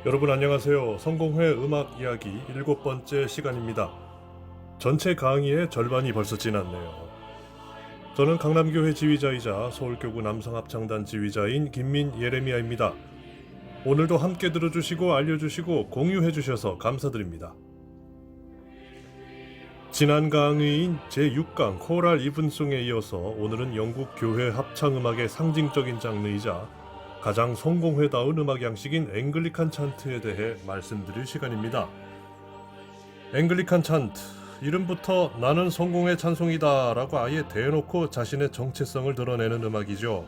여러분 안녕하세요. 성공회 음악 이야기 7번째 시간입니다. 전체 강의의 절반이 벌써 지났네요. 저는 강남교회 지휘자이자 서울교구 남성합창단 지휘자인 김민 예레미야입니다. 오늘도 함께 들어주시고 알려주시고 공유해주셔서 감사드립니다. 지난 강의인 제6강 코랄 이븐송에 이어서 오늘은 영국 교회 합창음악의 상징적인 장르이자 가장 성공회다운 음악 양식인 앵글리칸 찬트에 대해 말씀드릴 시간입니다. 앵글리칸 찬트, 이름부터 나는 성공의 찬송이다 라고 아예 대놓고 자신의 정체성을 드러내는 음악이죠.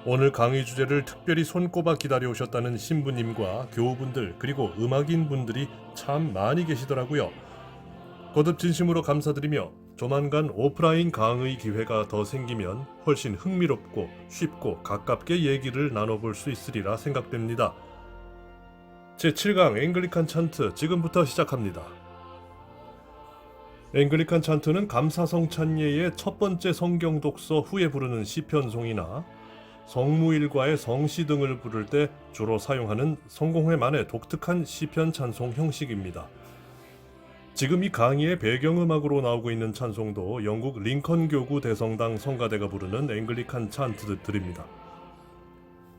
오늘 강의 주제를 특별히 손꼽아 기다려오셨다는 신부님과 교우분들 그리고 음악인분들이 참 많이 계시더라고요. 거듭 진심으로 감사드리며 조만간 오프라인 강의 기회가 더 생기면 훨씬 흥미롭고 쉽고 가깝게 얘기를 나눠볼 수 있으리라 생각됩니다. 제7강 앵글리칸 찬트 지금부터 시작합니다. 앵글리칸 찬트는 감사성 찬예의 첫 번째 성경 독서 후에 부르는 시편송이나 성무일과의 성시 등을 부를 때 주로 사용하는 성공회만의 독특한 시편 찬송 형식입니다. 지금 이 강의의 배경음악으로 나오고 있는 찬송도 영국 링컨 교구 대성당 성가대가 부르는 앵글리칸 찬트들입니다.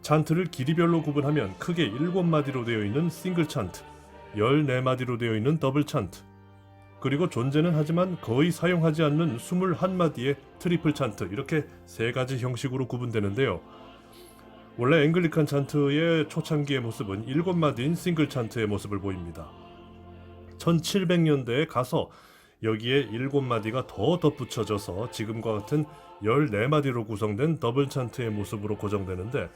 찬트를 길이별로 구분하면 크게 7마디로 되어 있는 싱글 찬트, 14마디로 되어 있는 더블 찬트, 그리고 존재는 하지만 거의 사용하지 않는 21마디의 트리플 찬트, 이렇게 세 가지 형식으로 구분되는데요. 원래 앵글리칸 찬트의 초창기의 모습은 7마디인 싱글 찬트의 모습을 보입니다. 1700년대에 가서 여기에 7마디가 더 덧붙여져서 지금과 같은 14마디로 구성된 더블 찬트의 모습으로 고정되는데,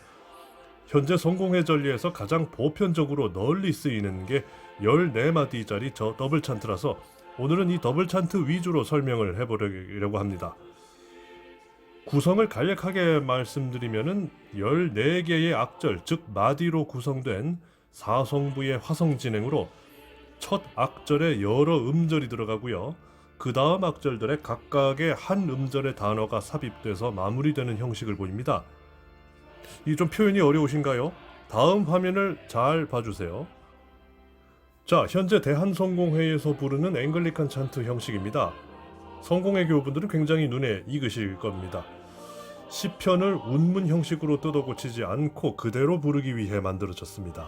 현재 성공회 전리에서 가장 보편적으로 널리 쓰이는 게 14마디짜리 저 더블 찬트라서 오늘은 이 더블 찬트 위주로 설명을 해보려고 합니다. 구성을 간략하게 말씀드리면은 14개의 악절, 즉 마디로 구성된 4성부의 화성 진행으로 첫 악절에 여러 음절이 들어가고요. 그 다음 악절들에 각각의 한 음절의 단어가 삽입돼서 마무리되는 형식을 보입니다. 이 좀 표현이 어려우신가요? 다음 화면을 잘 봐주세요. 자, 현재 대한성공회에서 부르는 앵글리칸 찬트 형식입니다. 성공회 교우분들은 굉장히 눈에 익으실 겁니다. 시편을 운문 형식으로 뜯어고치지 않고 그대로 부르기 위해 만들어졌습니다.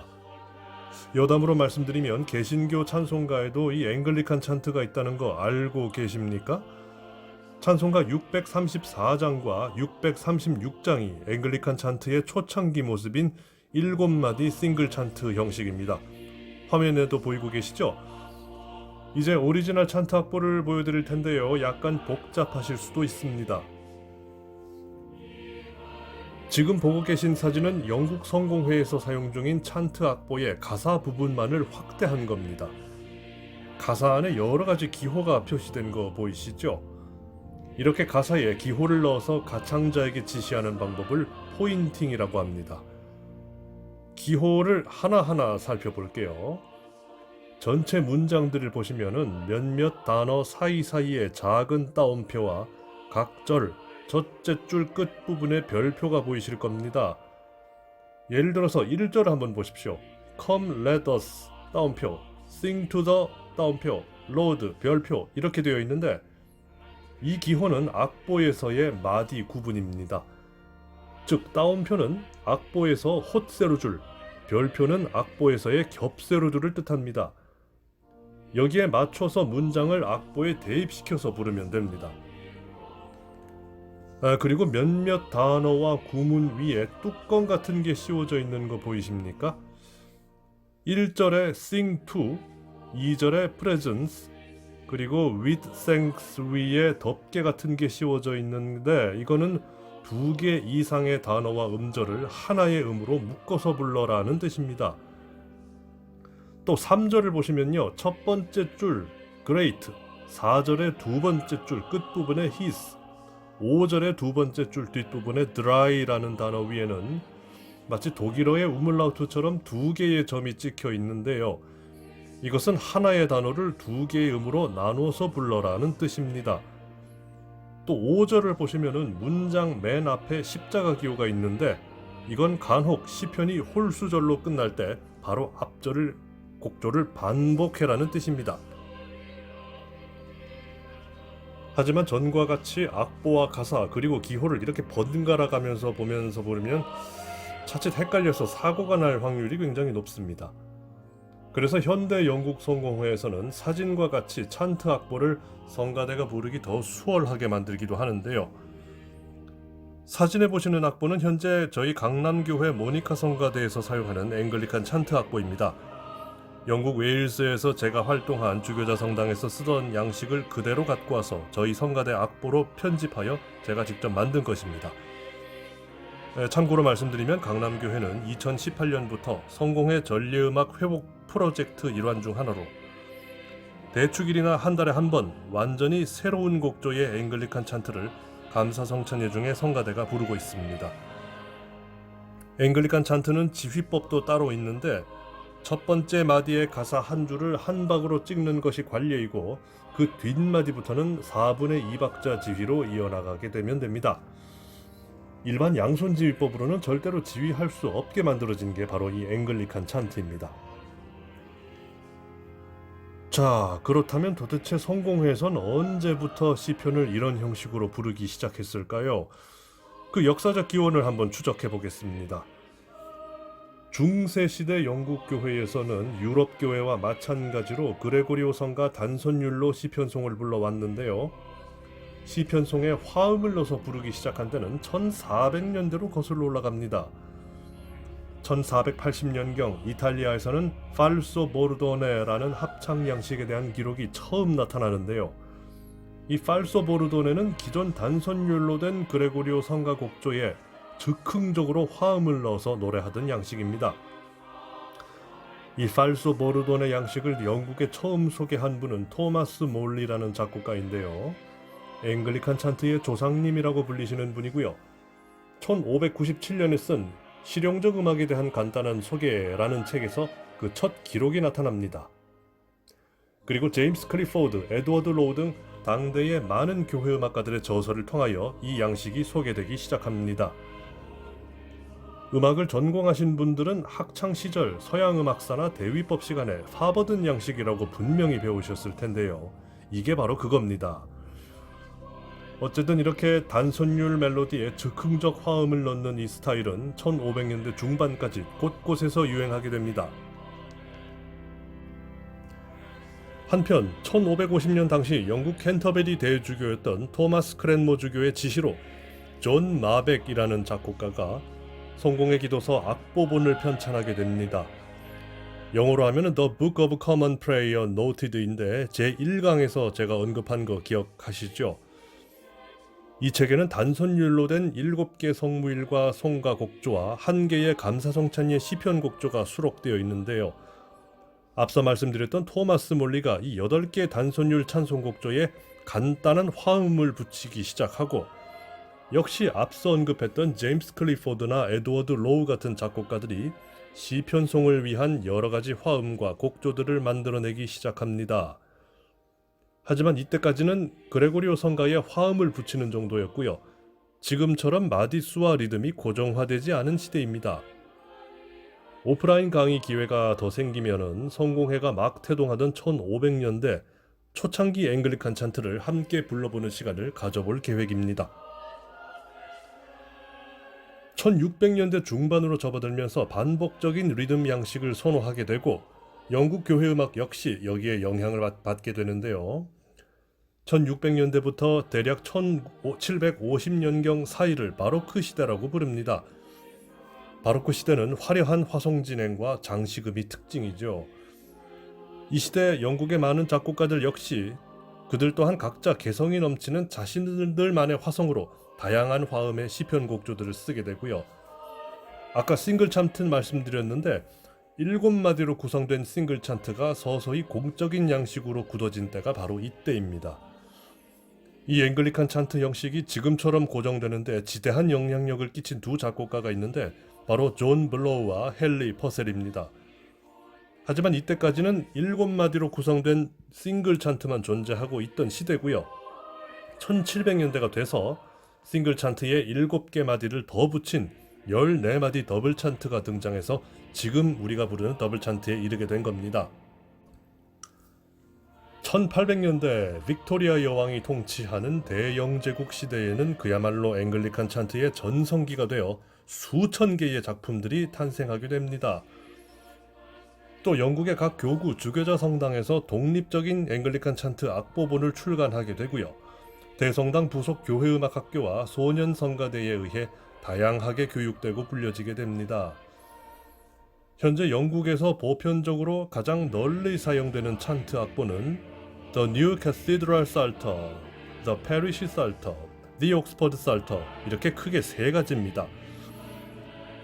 여담으로 말씀드리면 개신교 찬송가에도 이 앵글리칸 찬트가 있다는 거 알고 계십니까? 찬송가 634장과 636장이 앵글리칸 찬트의 초창기 모습인 7마디 싱글 찬트 형식입니다. 화면에도 보이고 계시죠? 이제 오리지널 찬트 악보를 보여드릴 텐데요. 약간 복잡하실 수도 있습니다. 지금 보고 계신 사진은 영국 성공회에서 사용 중인 찬트 악보의 가사 부분만을 확대한 겁니다. 가사 안에 여러 가지 기호가 표시된 거 보이시죠? 이렇게 가사에 기호를 넣어서 가창자에게 지시하는 방법을 포인팅이라고 합니다. 기호를 하나하나 살펴볼게요. 전체 문장들을 보시면은 몇몇 단어 사이사이에 작은 따옴표와 각 절, 첫째 줄 끝부분에 별표가 보이실 겁니다. 예를 들어서 1절을 한번 보십시오. Come let us 따옴표, sing to the 따옴표, Lord 별표 이렇게 되어 있는데, 이 기호는 악보에서의 마디 구분입니다. 즉 따옴표는 악보에서 홑세로줄, 별표는 악보에서의 겹세로줄을 뜻합니다. 여기에 맞춰서 문장을 악보에 대입시켜서 부르면 됩니다. 그리고 몇몇 단어와 구문 위에 뚜껑 같은 게 씌워져 있는 거 보이십니까? 1절에 sing to, 2절에 presence, 그리고 with thanks 위에 덮개 같은 게 씌워져 있는데, 이거는 2개 이상의 단어와 음절을 하나의 음으로 묶어서 불러라는 뜻입니다. 또 3절을 보시면요, 첫 번째 줄 great, 4절의 두 번째 줄 끝부분에 his, 5절의 두 번째 줄 뒷부분에 dry라는 단어 위에는 마치 독일어의 우물라우트처럼 2개의 점이 찍혀 있는데요. 이것은 하나의 단어를 2개의 음으로 나누어서 불러라는 뜻입니다. 또 5절을 보시면은 문장 맨 앞에 십자가 기호가 있는데, 이건 간혹 시편이 홀수절로 끝날 때 바로 앞절을 곡조를 반복해라는 뜻입니다. 하지만 전과 같이 악보와 가사 그리고 기호를 이렇게 번갈아 가면서 보면서 부르면 자칫 헷갈려서 사고가 날 확률이 굉장히 높습니다. 그래서 현대 영국 성공회에서는 사진과 같이 찬트 악보를 성가대가 부르기 더 수월하게 만들기도 하는데요. 사진에 보시는 악보는 현재 저희 강남교회 모니카 성가대에서 사용하는 앵글리칸 찬트 악보입니다. 영국 웨일스에서 제가 활동한 주교자 성당에서 쓰던 양식을 그대로 갖고 와서 저희 성가대 악보로 편집하여 제가 직접 만든 것입니다. 참고로 말씀드리면 강남교회는 2018년부터 성공회 전예음악 회복 프로젝트 일환 중 하나로 대축일이나 한 달에 한 번 완전히 새로운 곡조의 앵글리칸 찬트를 감사성찬예 중에 성가대가 부르고 있습니다. 앵글리칸 찬트는 지휘법도 따로 있는데 첫 번째 마디의 가사 한 줄을 한 박으로 찍는 것이 관례이고 그 뒷마디부터는 4분의 2박자 지휘로 이어나가게 되면 됩니다. 일반 양손 지휘법으로는 절대로 지휘할 수 없게 만들어진 게 바로 이 앵글리칸 찬트입니다. 자, 그렇다면 도대체 성공회에선 언제부터 시편을 이런 형식으로 부르기 시작했을까요? 그 역사적 기원을 한번 추적해 보겠습니다. 중세 시대 영국 교회에서는 유럽 교회와 마찬가지로 그레고리오 성가 단선율로 시편송을 불러왔는데요. 시편송에 화음을 넣어서 부르기 시작한 때는 1400년대로 거슬러 올라갑니다. 1480년경 이탈리아에서는 팔소 보르도네라는 합창 양식에 대한 기록이 처음 나타나는데요. 이 팔소 보르도네는 기존 단선율로 된 그레고리오 성가 곡조에 즉흥적으로 화음을 넣어서 노래하던 양식입니다. 이 팔소 보르도네 양식을 영국에 처음 소개한 분은 토마스 몰리라는 작곡가인데요. 앵글리칸 찬트의 조상님이라고 불리시는 분이고요. 1597년에 쓴 실용적 음악에 대한 간단한 소개라는 책에서 그 첫 기록이 나타납니다. 그리고 제임스 클리포드, 에드워드 로우 등 당대의 많은 교회 음악가들의 저서를 통하여 이 양식이 소개되기 시작합니다. 음악을 전공하신 분들은 학창시절 서양음악사나 대위법 시간에 하버든 양식이라고 분명히 배우셨을 텐데요. 이게 바로 그겁니다. 어쨌든 이렇게 단선율 멜로디에 즉흥적 화음을 넣는 이 스타일은 1500년대 중반까지 곳곳에서 유행하게 됩니다. 한편 1550년 당시 영국 캔터베리 대주교였던 토마스 크랜모 주교의 지시로 존 마백이라는 작곡가가 성공의 기도서 악보본을 편찬하게 됩니다. 영어로 하면 The Book of Common Prayer Noted인데 제1강에서 제가 언급한 거 기억하시죠? 이 책에는 단선율로 된 7개 성무일과 송가 곡조와 1개의 감사성찬예 시편 곡조가 수록되어 있는데요. 앞서 말씀드렸던 토마스 몰리가 이 8개 단선율 찬송 곡조에 간단한 화음을 붙이기 시작하고 역시 앞서 언급했던 제임스 클리포드나 에드워드 로우 같은 작곡가들이 시편송을 위한 여러가지 화음과 곡조들을 만들어내기 시작합니다. 하지만 이때까지는 그레고리오 성가에 화음을 붙이는 정도였고요. 지금처럼 마디수와 리듬이 고정화되지 않은 시대입니다. 오프라인 강의 기회가 더 생기면은 성공회가 막 태동하던 1500년대 초창기 앵글리칸 찬트를 함께 불러보는 시간을 가져볼 계획입니다. 1600년대 중반으로 접어들면서 반복적인 리듬 양식을 선호하게 되고 영국 교회 음악 역시 여기에 영향을 받게 되는데요. 1600년대부터 대략 1750년경 사이를 바로크 시대라고 부릅니다. 바로크 시대는 화려한 화성 진행과 장식음이 특징이죠. 이 시대 영국의 많은 작곡가들 역시 그들 또한 각자 개성이 넘치는 자신들만의 화성으로 다양한 화음의 시편 곡조들을 쓰게 되고요. 아까 싱글 찬트 말씀드렸는데 7마디로 구성된 싱글 찬트가 서서히 공적인 양식으로 굳어진 때가 바로 이때입니다. 이 앵글리칸 찬트 형식이 지금처럼 고정되는데 지대한 영향력을 끼친 두 작곡가가 있는데 바로 존 블로우와 헨리 퍼셀입니다. 하지만 이때까지는 7마디로 구성된 싱글 찬트만 존재하고 있던 시대고요. 1700년대가 돼서 싱글 찬트에 7개 마디를 더 붙인 14마디 더블 찬트가 등장해서 지금 우리가 부르는 더블 찬트에 이르게 된 겁니다. 1800년대 빅토리아 여왕이 통치하는 대영제국 시대에는 그야말로 앵글리칸 찬트의 전성기가 되어 수천 개의 작품들이 탄생하게 됩니다. 또 영국의 각 교구 주교자 성당에서 독립적인 앵글리칸 찬트 악보본을 출간하게 되고요. 대성당 부속 교회음악학교와 소년성가대에 의해 다양하게 교육되고 불려지게 됩니다. 현재 영국에서 보편적으로 가장 널리 사용되는 찬트 악보는 The New Cathedral Psalter, The Parish Psalter, The Oxford Psalter 이렇게 크게 세 가지입니다.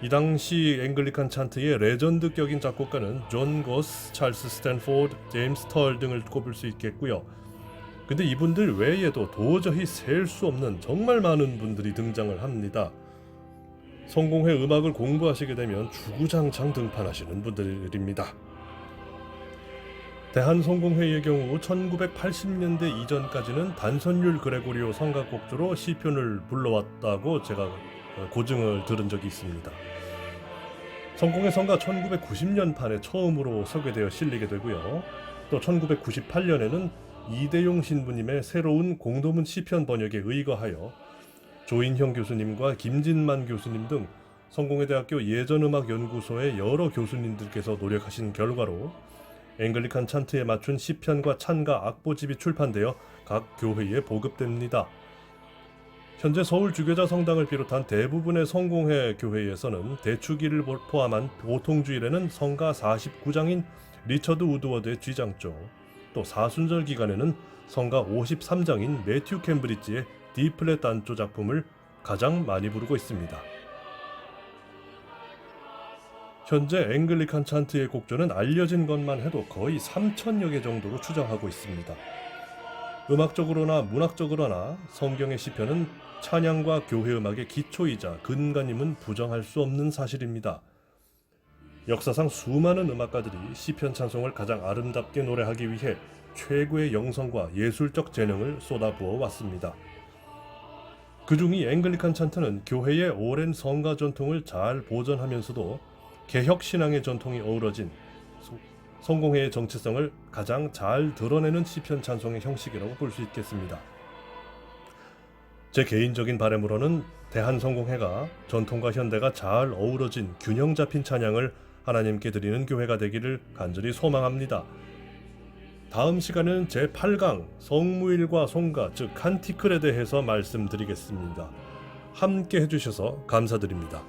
이 당시 앵글리칸 찬트의 레전드격인 작곡가는 존 고스, 찰스 스탠포드, 제임스 털 등을 꼽을 수 있겠고요. 근데 이분들 외에도 도저히 셀 수 없는 정말 많은 분들이 등장을 합니다. 성공회 음악을 공부하시게 되면 주구장창 등판하시는 분들입니다. 대한성공회의 경우 1980년대 이전까지는 단선율 그레고리오 성가곡조로 시편을 불러왔다고 제가 고증을 들은 적이 있습니다. 성공회 성가 1990년판에 처음으로 소개되어 실리게 되고요. 또 1998년에는 이대용 신부님의 새로운 공도문 시편 번역에 의거하여 조인형 교수님과 김진만 교수님 등 성공회대학교 예전음악연구소의 여러 교수님들께서 노력하신 결과로 앵글리칸 찬트에 맞춘 시편과 찬가 악보집이 출판되어 각 교회에 보급됩니다. 현재 서울 주교자 성당을 비롯한 대부분의 성공회 교회에서는 대축일을 포함한 보통주일에는 성가 49장인 리처드 우드워드의 쥐장조, 또 사순절 기간에는 성가 53장인 매튜 캠브리지의 D플랫 단조 작품을 가장 많이 부르고 있습니다. 현재 앵글리칸 찬트의 곡조는 알려진 것만 해도 거의 3,000여 개 정도로 추정하고 있습니다. 음악적으로나 문학적으로나 성경의 시편은 찬양과 교회음악의 기초이자 근간임은 부정할 수 없는 사실입니다. 역사상 수많은 음악가들이 시편 찬송을 가장 아름답게 노래하기 위해 최고의 영성과 예술적 재능을 쏟아부어 왔습니다. 그중이 앵글리칸 찬트는 교회의 오랜 성가 전통을 잘 보존하면서도 개혁 신앙의 전통이 어우러진 성공회의 정체성을 가장 잘 드러내는 시편 찬송의 형식이라고 볼 수 있겠습니다. 제 개인적인 바람으로는 대한성공회가 전통과 현대가 잘 어우러진 균형 잡힌 찬양을 하나님께 드리는 교회가 되기를 간절히 소망합니다. 다음 시간은 제8강 성무일과 송가 즉 칸티클에 대해서 말씀드리겠습니다. 함께 해주셔서 감사드립니다.